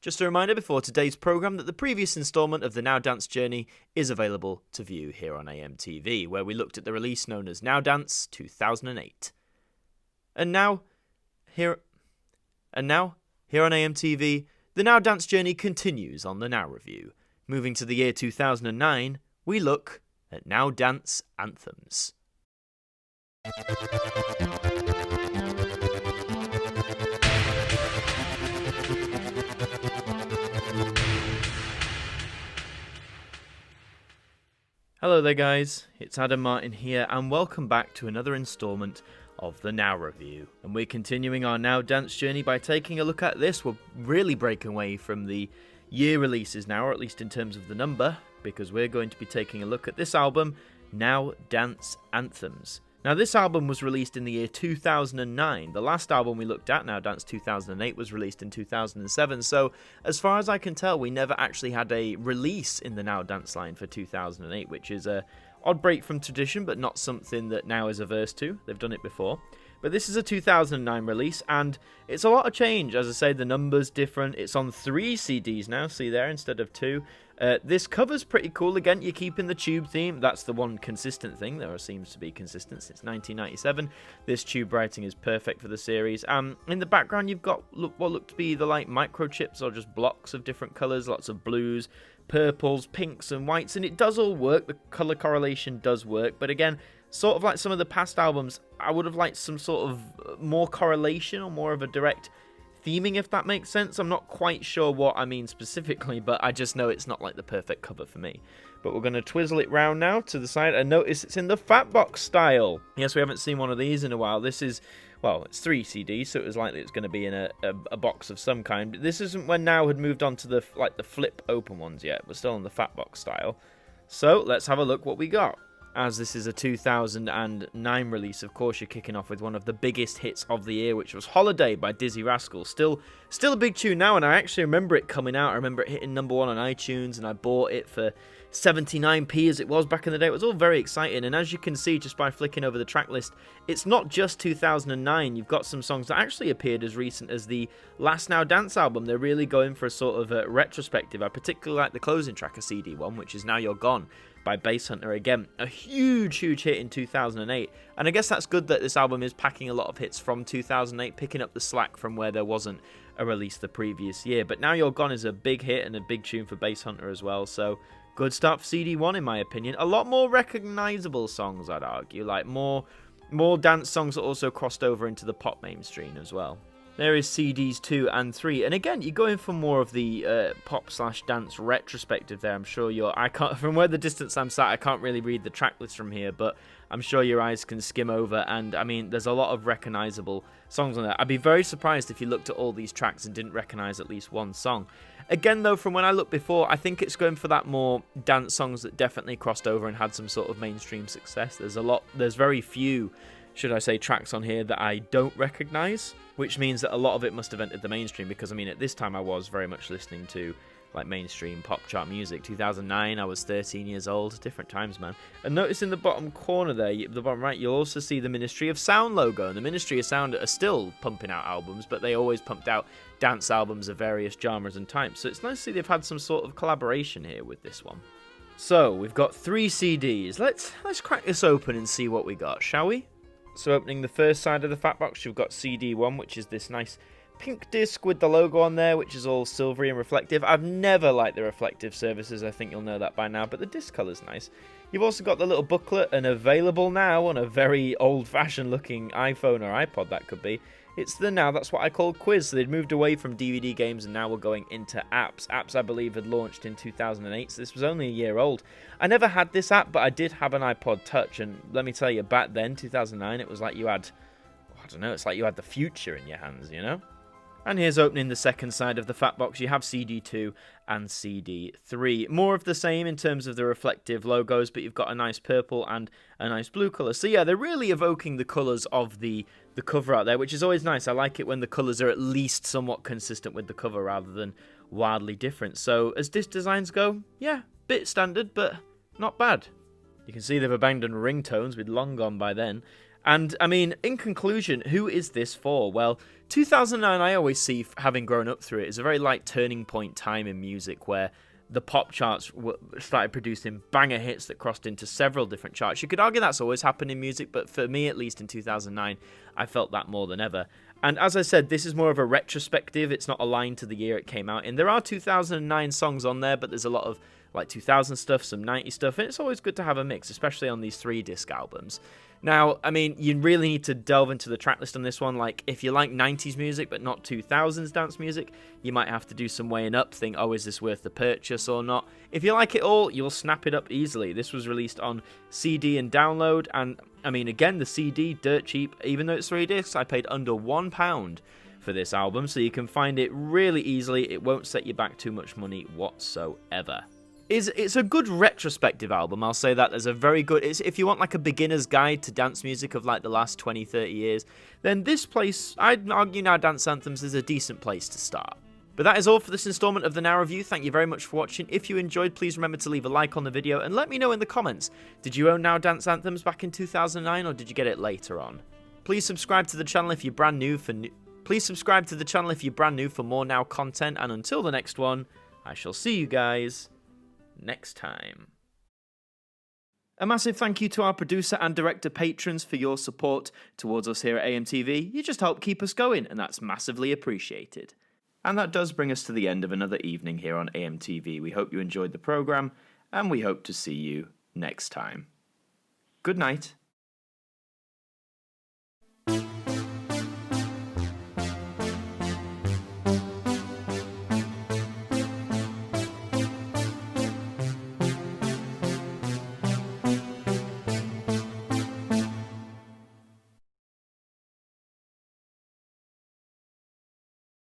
Just a reminder before today's programme that the previous instalment of the Now Dance Journey is available to view here on AMTV, where we looked at the release known as Now Dance 2008. And now, here on AMTV, the Now Dance Journey continues on the Now Review. Moving to the year 2009, we look at Now Dance Anthems. Hello there guys, it's Adam Martyn here and welcome back to another instalment of the Now Review. And we're continuing our Now Dance journey by taking a look at this. We're really breaking away from the year releases now, or at least in terms of the number, because we're going to be taking a look at this album, Now Dance Anthems. Now this album was released in the year 2009. The last album we looked at, Now Dance 2008, was released in 2007. So as far as I can tell, we never actually had a release in the Now Dance line for 2008, which is a odd break from tradition, but not something that Now is averse to. They've done it before. But this is a 2009 release, and it's a lot of change. As I say, the number's different. It's on 3 CDs now, see there, instead of 2. This cover's pretty cool. Again, you're keeping the tube theme. That's the one consistent thing. There seems to be consistent since 1997. This tube writing is perfect for the series. In the background, you've got what look to be either like microchips or just blocks of different colours. Lots of blues, purples, pinks and whites. And it does all work. The colour correlation does work. But again, sort of like some of the past albums, I would have liked some sort of more correlation or more of a direct theming, if that makes sense. I'm not quite sure what I mean specifically, but I just know it's not like the perfect cover for me. But we're going to twizzle it round now to the side and notice it's in the fat box style. Yes, we haven't seen one of these in a while. This is, well, it's 3 CDs, so it was likely it's going to be in a box of some kind. This isn't when Now had moved on to the flip open ones yet. We're still in the fat box style. So let's have a look what we got. As this is a 2009 release, of course you're kicking off with one of the biggest hits of the year, which was Holiday by Dizzy Rascal. Still a big tune now, and I actually remember it coming out. I remember it hitting number 1 on iTunes, and I bought it for 79p as it was back in the day. It was all very exciting, and as you can see just by flicking over the track list, it's not just 2009. You've got some songs that actually appeared as recent as the last Now Dance album. They're really going for a sort of a retrospective. I particularly like the closing track of CD 1, which is Now You're Gone by Basshunter. Again, a huge hit in 2008, and I guess that's good that this album is packing a lot of hits from 2008, picking up the slack from where there wasn't a release the previous year. But Now You're Gone is a big hit and a big tune for Basshunter as well, so good start for CD1 in my opinion. A lot more recognisable songs, I'd argue, like more dance songs that also crossed over into the pop mainstream as well. There is CDs 2 and 3, and again, you're going for more of the pop/dance retrospective there. I'm sure from where the distance I'm sat, I can't really read the track list from here, but I'm sure your eyes can skim over, and I mean, there's a lot of recognisable songs on there. I'd be very surprised if you looked at all these tracks and didn't recognise at least one song. Again, though, from when I looked before, I think it's going for that more dance songs that definitely crossed over and had some sort of mainstream success. There's very few, should I say, tracks on here that I don't recognise, which means that a lot of it must have entered the mainstream, because I mean, at this time I was very much listening to like mainstream pop chart music. 2009, I was 13 years old. Different times, man. And notice in the bottom corner there, the bottom right, you'll also see the Ministry of Sound logo. And the Ministry of Sound are still pumping out albums, but they always pumped out dance albums of various genres and types. So it's nice to see they've had some sort of collaboration here with this one. So we've got 3 CDs. Let's crack this open and see what we got, shall we? So opening the first side of the fat box, you've got CD1, which is this nice pink disc with the logo on there, which is all silvery and reflective. I've never liked the reflective surfaces, I think you'll know that by now, but the disc colour's nice. You've also got the little booklet, and available now on a very old-fashioned looking iPhone or iPod, that could be. It's the Now That's What I Call quiz. So they'd moved away from DVD games and now we're going into apps. Apps, I believe, had launched in 2008, so this was only a year old. I never had this app, but I did have an iPod Touch, and let me tell you, back then, 2009, it was like you had, I don't know, it's like you had the future in your hands, you know? And here's opening the second side of the fat box. You have CD2 and CD3. More of the same in terms of the reflective logos, but you've got a nice purple and a nice blue colour. So yeah, they're really evoking the colours of the cover out there, which is always nice. I like it when the colours are at least somewhat consistent with the cover rather than wildly different. So as disc designs go, yeah, bit standard, but not bad. You can see they've abandoned ringtones, we'd long gone by then. And, I mean, in conclusion, who is this for? Well, 2009, I always see, having grown up through it, is a very light turning point time in music where the pop charts started producing banger hits that crossed into several different charts. You could argue that's always happened in music, but for me, at least in 2009, I felt that more than ever. And as I said, this is more of a retrospective. It's not aligned to the year it came out in. There are 2009 songs on there, but there's a lot of like 2000 stuff, some 90 stuff, and it's always good to have a mix, especially on these 3-disc albums. Now, I mean, you really need to delve into the tracklist on this one. Like, if you like 90s music but not 2000s dance music, you might have to do some weighing up, think, oh, is this worth the purchase or not? If you like it all, you'll snap it up easily. This was released on CD and download, and, I mean, again, the CD, dirt cheap. Even though it's 3 discs, I paid under £1 for this album, so you can find it really easily. It won't set you back too much money whatsoever. It's a good retrospective album, I'll say that. There's a very good... if you want like a beginner's guide to dance music of like the last 20, 30 years, then this place, I'd argue now Dance Anthems is a decent place to start. But that is all for this installment of the Now Review. Thank you very much for watching. If you enjoyed, please remember to leave a like on the video and let me know in the comments. Did you own Now Dance Anthems back in 2009 or did you get it later on? Please subscribe to the channel if you're brand new for more Now content, and until the next one, I shall see you guys next time. A massive thank you to our producer and director patrons for your support towards us here at AMTV. You just help keep us going, and that's massively appreciated. And that does bring us to the end of another evening here on AMTV. We hope you enjoyed the programme, and we hope to see you next time. Good night.